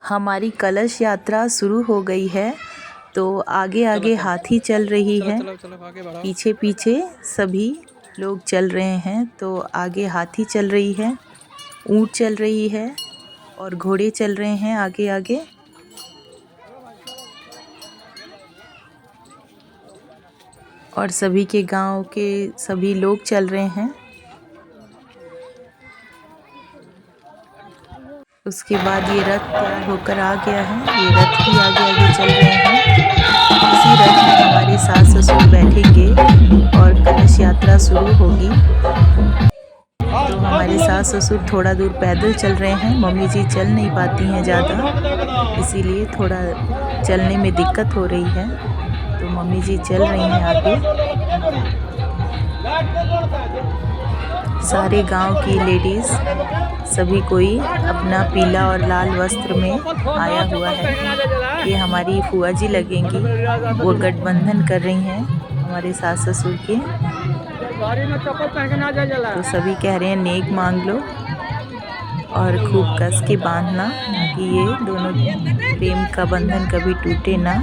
हमारी कलश यात्रा शुरू हो गई है। तो आगे आगे हाथी चल रही है, पीछे पीछे सभी लोग चल रहे हैं। तो आगे हाथी चल रही है, ऊंट चल रही है और घोड़े चल रहे हैं आगे आगे। और सभी के गांव के सभी लोग चल रहे हैं। उसके बाद ये रथ तैयार होकर आ गया है। ये रथ भी आगे आगे चल रहे हैं। इसी रथ में हमारे सास ससुर बैठेंगे और कलश यात्रा शुरू होगी। तो हमारे सास ससुर थोड़ा दूर पैदल चल रहे हैं। मम्मी जी चल नहीं पाती हैं ज़्यादा, इसीलिए थोड़ा चलने में दिक्कत हो रही है। तो मम्मी जी चल रही हैं आगे। सारे गांव की लेडीज़ सभी कोई अपना पीला और लाल वस्त्र में आया हुआ है। ये हमारी फुआ जी लगेंगी, वो गठबंधन कर रही हैं हमारे सास ससुर के। तो सभी कह रहे हैं नेक मांग लो और खूब कस के बांधना, ताकि ये दोनों प्रेम का बंधन कभी टूटे ना।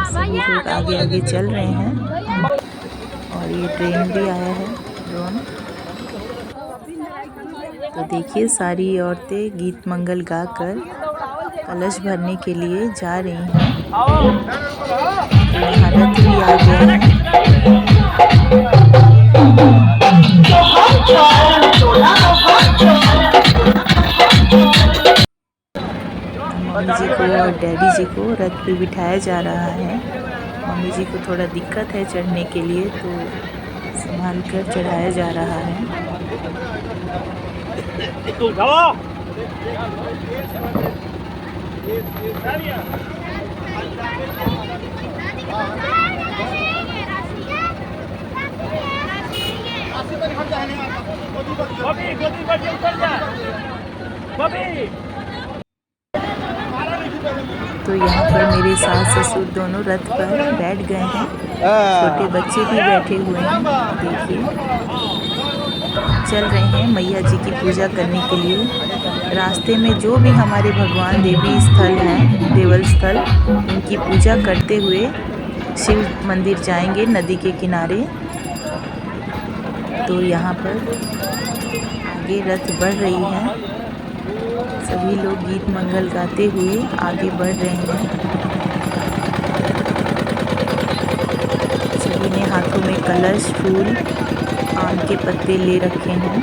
सभी लोग आगे आगे चल रहे हैं और ये ट्रेन भी आया है ड्रोन। तो देखिए सारी औरतें गीत मंगल गाकर कलश भरने के लिए जा रही हैं। यहाँ रथ भी आ गया है। मम्मी जी को और डैडी जी को रथ पे बिठाया जा रहा है। मम्मी जी को थोड़ा दिक्कत है चढ़ने के लिए, तो संभाल कर चढ़ाया जा रहा है। तो यहाँ पर मेरे सास ससुर दोनों रथ पर बैठ गए हैं। छोटे बच्चे भी बैठे हुए हैं। देखिए चल रहे हैं मैया जी की पूजा करने के लिए। रास्ते में जो भी हमारे भगवान देवी स्थल हैं, देवल स्थल, उनकी पूजा करते हुए शिव मंदिर जाएंगे नदी के किनारे। तो यहाँ पर आगे रथ बढ़ रही है। सभी लोग गीत मंगल गाते हुए आगे बढ़ रहे हैं। सभी ने हाथों में कलश, फूल, आम के पत्ते ले रखे हैं।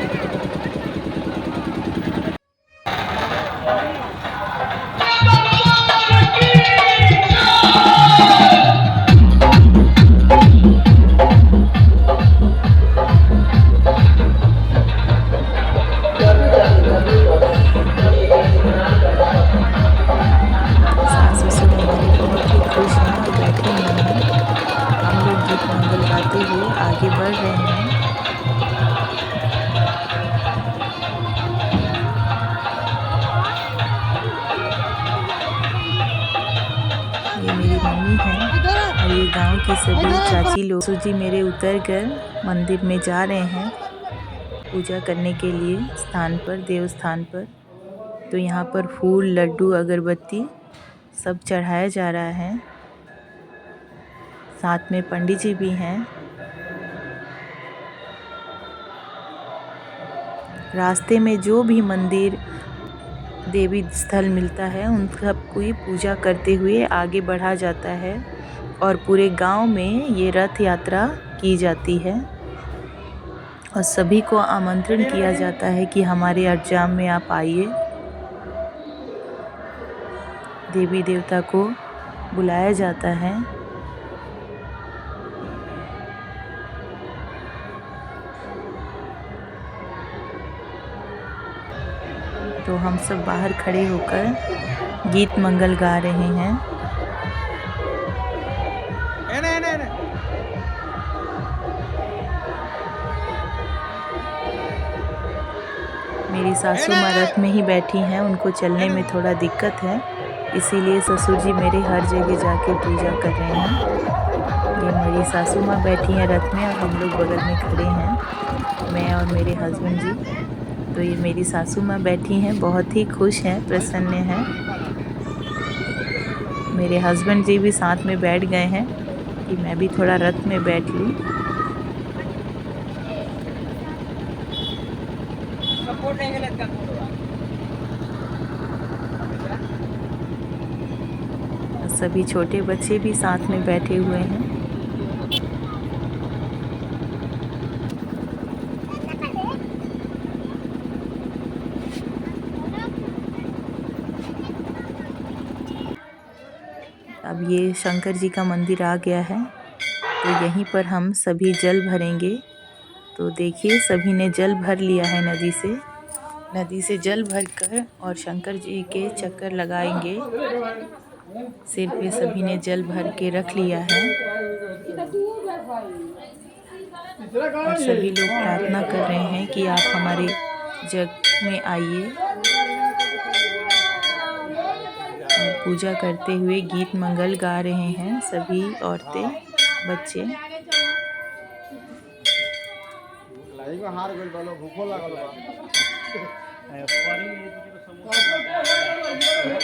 आगे बढ़ रहे हैं। ये मेरी मम्मी है और ये गांव की सभी चाची लोग। सूजी मेरे उतर कर मंदिर में जा रहे हैं पूजा करने के लिए स्थान पर, देव स्थान पर। तो यहाँ पर फूल, लड्डू, अगरबत्ती सब चढ़ाया जा रहा है। साथ में पंडित जी भी हैं। रास्ते में जो भी मंदिर, देवी स्थल मिलता है, उन सब की पूजा करते हुए आगे बढ़ा जाता है। और पूरे गांव में ये रथ यात्रा की जाती है और सभी को आमंत्रण किया जाता है कि हमारे अड़जाम में आप आइए। देवी देवता को बुलाया जाता है। तो हम सब बाहर खड़े होकर गीत मंगल गा रहे हैं। मेरी सासू माँ रथ में ही बैठी हैं, उनको चलने में थोड़ा दिक्कत है, इसीलिए ससुर जी मेरे हर जगह जाके पूजा कर रहे हैं। ये मेरी सासू माँ बैठी हैं रथ में और हम लोग बगल में खड़े हैं, मैं और मेरे हस्बैंड जी। तो ये मेरी सासू माँ बैठी हैं, बहुत ही खुश हैं, प्रसन्न हैं। मेरे हस्बैंड जी भी साथ में बैठ गए हैं कि मैं भी थोड़ा रथ में बैठ लूँ। सभी छोटे बच्चे भी साथ में बैठे हुए हैं। अब ये शंकर जी का मंदिर आ गया है, तो यहीं पर हम सभी जल भरेंगे। तो देखिए सभी ने जल भर लिया है नदी से जल भरकर और शंकर जी के चक्कर लगाएंगे। सिर पे सभी ने जल भर के रख लिया है और सभी लोग प्रार्थना कर रहे हैं कि आप हमारे जग में आइए। और पूजा करते हुए गीत मंगल गा रहे हैं सभी औरतें, बच्चे।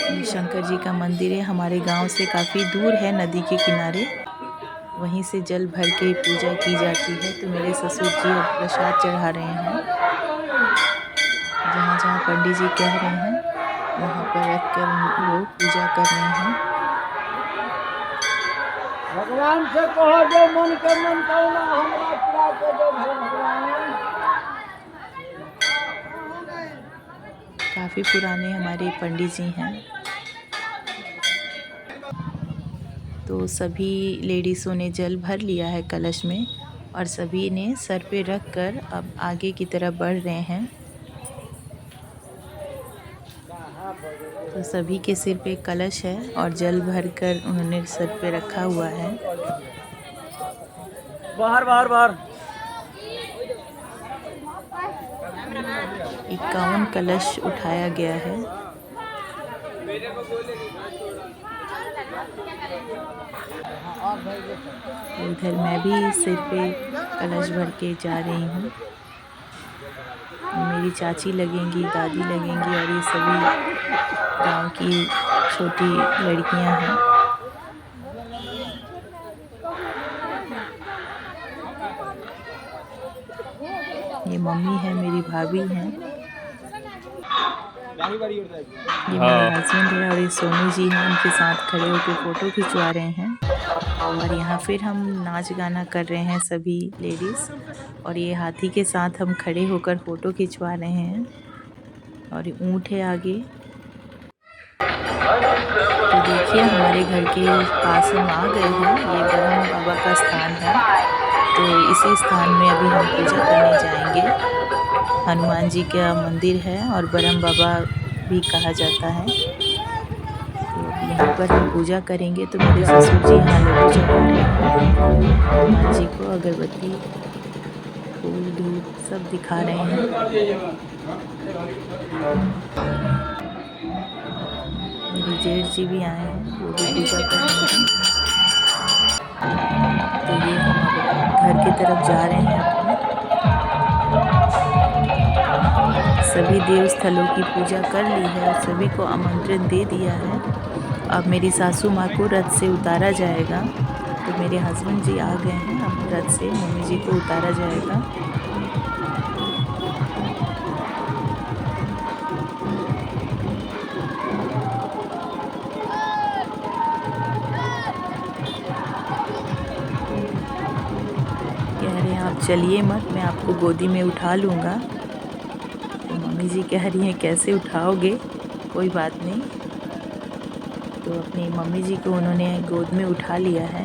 ये शंकर जी का मंदिर है, हमारे गांव से काफ़ी दूर है, नदी के किनारे। वहीं से जल भर के पूजा की जाती है। तो मेरे ससुर जी अब प्रसाद चढ़ा रहे हैं। जहाँ जहाँ पंडित जी कह रहे हैं वहाँ पर रख कर वो पूजा कर रहे हैं। भगवान से कहो जो मन के मन करना हमरा पूरा कर दो भगवान। काफ़ी पुराने हमारे पंडित जी हैं। तो सभी लेडीज़ों ने जल भर लिया है कलश में और सभी ने सर पे रख कर अब आगे की तरफ बढ़ रहे हैं। तो सभी के सिर पे कलश है और जल भर कर उन्होंने सर पे रखा हुआ है। बाहर बाहर बाहर 51 कलश उठाया गया है। इधर मैं भी सिर पे कलश भर के जा रही हूँ। मेरी चाची लगेंगी, दादी लगेंगी और ये सभी गांव की छोटी लड़कियां हैं। ये मम्मी है, मेरी भाभी हैं, ये मेरे हस्बैंड है और ये सोनू जी हैं, उनके साथ खड़े होकर फ़ोटो खिंचवा रहे हैं। और यहाँ फिर हम नाच गाना कर रहे हैं सभी लेडीज़, और ये हाथी के साथ हम खड़े होकर फ़ोटो खिंचवा रहे हैं। और ये ऊँट है आगे। तो देखिए हमारे घर के पास हम आ गए हैं, ये ब्रह्म बाबा का स्थान है। तो इसी स्थान में अभी हम पूजा करने जाएंगे। हनुमान जी का मंदिर है और ब्रह्म बाबा भी कहा जाता है। तो यहाँ पर हम पूजा करेंगे। तो मेरे ससुर जी यहाँ लड्डू चढ़ा रहे हैं हनुमान जी को, अगरबत्ती, फूल, दूध सब दिखा रहे हैं। मेरे जेठ जी भी आए हैं, वो भी पूजा कर रहे हैं। तो ये हम अब घर की तरफ जा रहे हैं अपने। सभी देव स्थलों की पूजा कर ली है और सभी को आमंत्रण दे दिया है। अब मेरी सासू माँ को रथ से उतारा जाएगा। तो मेरे हस्बैंड जी आ गए हैं, अब रथ से मम्मी जी को उतारा जाएगा। कह रहे हैं आप चलिए मत, मैं आपको गोदी में उठा लूँगा। तो मम्मी जी कह रही हैं कैसे उठाओगे, कोई बात नहीं। तो अपनी मम्मी जी को उन्होंने गोद में उठा लिया है।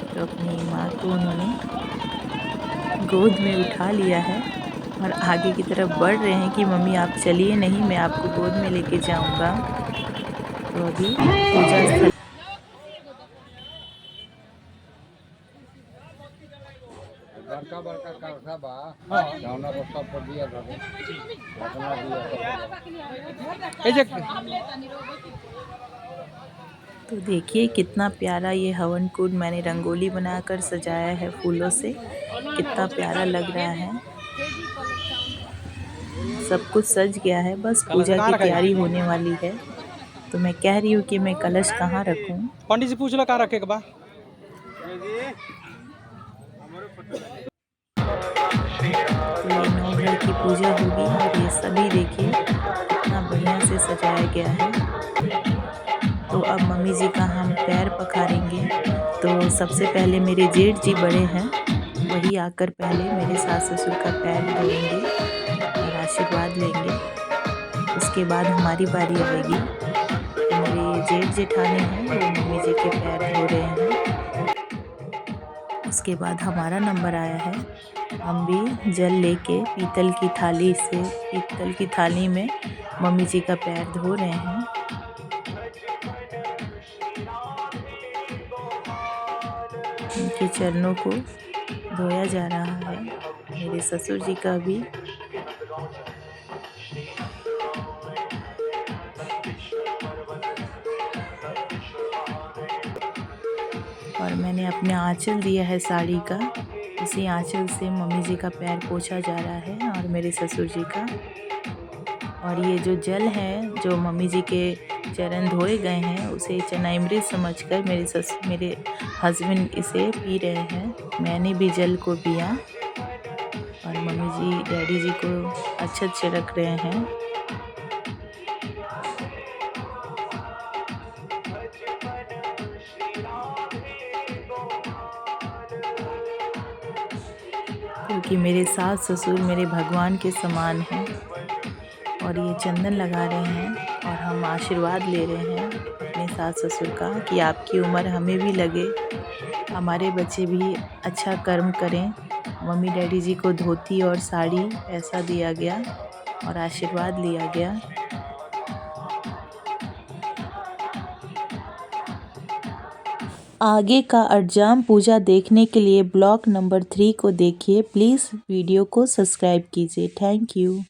तो अपनी माँ को उन्होंने गोद में उठा लिया है और आगे की तरफ बढ़ रहे हैं कि मम्मी आप चलिए नहीं, मैं आपको गोद में लेके जाऊंगा। तो अभी पूजा स्थल बड़का बड़का कारखा बा जौना सब पर दिया था घटना दिया तो देखिए कितना प्यारा ये हवन कुंड मैंने रंगोली बनाकर सजाया है फूलों से। कितना प्यारा लग रहा है। सब कुछ सज गया है, बस पूजा की तैयारी होने वाली है। तो मैं कह रही हूँ कि मैं कलश कहाँ रखूँ। पंडित जी पूछ लो कहाँ रखे के बा। तो ये नवग्रह की पूजा होगी और ये सभी देखिए कितना बढ़िया से सजाया गया है। तो अब मम्मी जी का हम पैर पखारेंगे। तो सबसे पहले मेरे जेठ जी बड़े हैं, वही आकर पहले मेरे सास ससुर का पैर धोएंगे और आशीर्वाद लेंगे। उसके बाद हमारी बारी आएगी। तो मेरे जेठ जेठानी हैं, वो मम्मी जी के पैर धो रहे हैं। उसके बाद हमारा नंबर आया है। हम भी जल लेके पीतल की थाली में मम्मी जी का पैर धो रहे हैं। उनके चरणों को धोया जा रहा है, मेरे ससुर जी का भी। और मैंने अपने आंचल दिया है साड़ी का, उसी आंचल से मम्मी जी का पैर पोंछा जा रहा है और मेरे ससुर जी का। और ये जो जल है जो मम्मी जी के चरण धोए गए हैं, उसे चनामृत समझकर मेरे हस्बैंड इसे पी रहे हैं। मैंने भी जल को पिया और मम्मी जी डैडी जी को अक्षत छिड़क रहे हैं। क्योंकि मेरे सास ससुर मेरे भगवान के समान हैं। और ये चंदन लगा रहे हैं और हम आशीर्वाद ले रहे हैं अपने सास ससुर का कि आपकी उम्र हमें भी लगे, हमारे बच्चे भी अच्छा कर्म करें। मम्मी डैडी जी को धोती और साड़ी ऐसा दिया गया और आशीर्वाद लिया गया। आगे का अष्टजाम पूजा देखने के लिए ब्लॉग नंबर 3 को देखिए। प्लीज़ वीडियो को सब्सक्राइब कीजिए। Thank you.